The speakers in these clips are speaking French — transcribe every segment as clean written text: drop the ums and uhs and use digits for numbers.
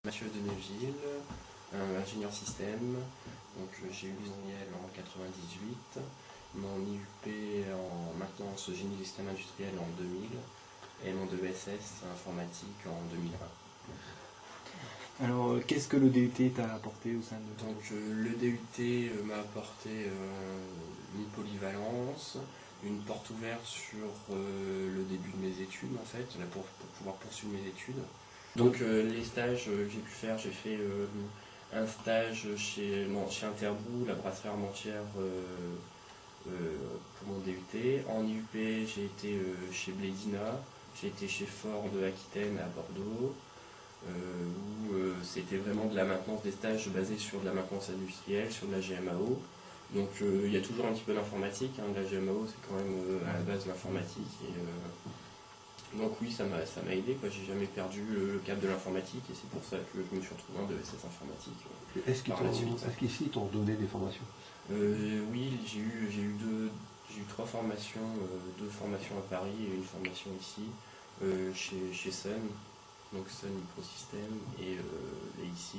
Mathieu Deneville, ingénieur système, donc j'ai eu l'ISNIEL en 98, mon IUP en maintenance génie du système industriel en 2000 et mon ESS informatique en 2001. Alors, qu'est-ce que le DUT t'a apporté au sein de... Donc le DUT m'a apporté une polyvalence, une porte ouverte sur le début de mes études en fait, là, pour pouvoir poursuivre mes études. Donc les stages que j'ai pu faire, j'ai fait un stage chez Interbrew, la brasserie Armentières pour mon DUT. En IUP, j'ai été chez Blédina, j'ai été chez Ford Aquitaine à Bordeaux, où c'était vraiment de la maintenance des stages basés sur de la maintenance industrielle, sur de la GMAO. Donc il y a toujours un petit peu d'informatique, hein. La GMAO c'est quand même à la base l'informatique. Donc oui, ça m'a aidé, quoi. J'ai jamais perdu le cap de l'informatique et c'est pour ça que je me suis retrouvé en ESS informatique. Est-ce qu'ici ils t'ont donné des formations? Oui, j'ai eu 3 formations, 2 formations à Paris et une formation ici, chez Sun, donc Sun Microsystem, et ici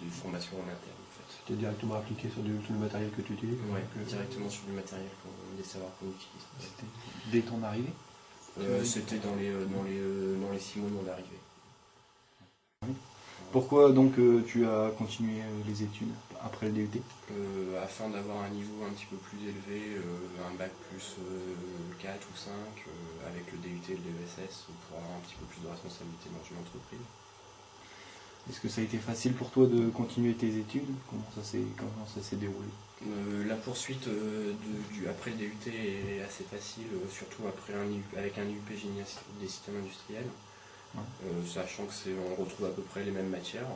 des formations en interne en fait. C'était directement appliqué sur le matériel que tu utilises? Oui, directement sur le matériel, des savoirs qu'on utilise. C'était dès ton arrivée? C'était dans les 6 mois de mon arrivée. Pourquoi donc tu as continué les études après le DUT? Afin d'avoir un niveau un petit peu plus élevé, un bac plus 4 ou 5, avec le DUT et le DESS, pour avoir un petit peu plus de responsabilité dans une entreprise. Est-ce que ça a été facile pour toi de continuer tes études? Comment ça s'est déroulé? La poursuite après le DUT est assez facile, surtout avec un IUP génie des systèmes industriels, sachant qu'on retrouve à peu près les mêmes matières.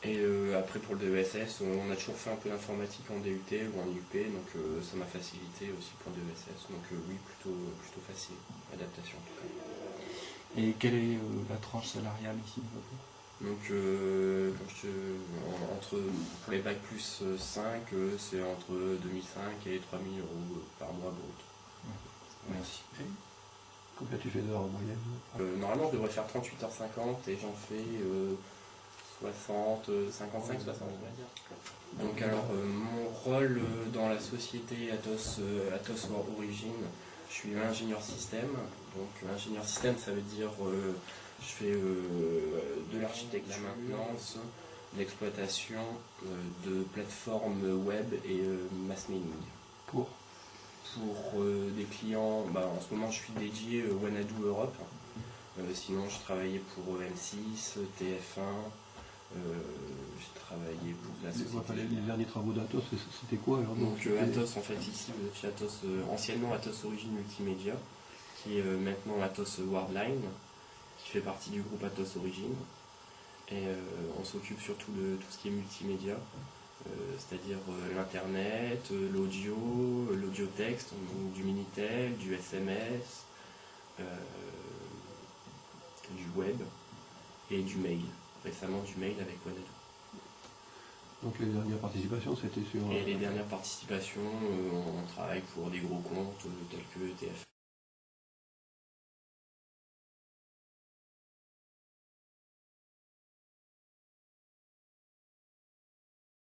Et après pour le DESS, on a toujours fait un peu d'informatique en DUT ou en IUP, donc ça m'a facilité aussi pour le DESS. Donc oui, plutôt facile, adaptation en tout cas. Et quelle est la tranche salariale ici? Donc pour les bacs plus 5, c'est entre 2005 et 3000 euros par mois brut. Merci. Combien tu fais d'heures en moyenne? Normalement je devrais faire 38h50 et j'en fais 55, 60 on va dire. Donc alors mon rôle dans la société Atos Origin, je suis ingénieur système. Donc ingénieur système ça veut dire je fais de l'architecture, de la maintenance, de l'exploitation de plateformes web et mass mailing. Pour des clients, en ce moment je suis dédié Wanadoo Europe, sinon je travaillais pour M6, TF1, j'ai travaillé pour la société. Les derniers travaux d'Atos, c'était quoi alors? Donc Atos en fait ici, chez Atos, anciennement Atos Origin Multimédia, qui est maintenant Atos Worldline, qui fait partie du groupe Atos Origin. Et on s'occupe surtout de tout ce qui est multimédia, c'est-à-dire l'internet, l'audio-texte, du Minitel, du SMS, du web et du mail. Récemment du mail avec Wanadoo. Donc les dernières participations c'était sur... Et les dernières participations, on travaille pour des gros comptes tels que TF1.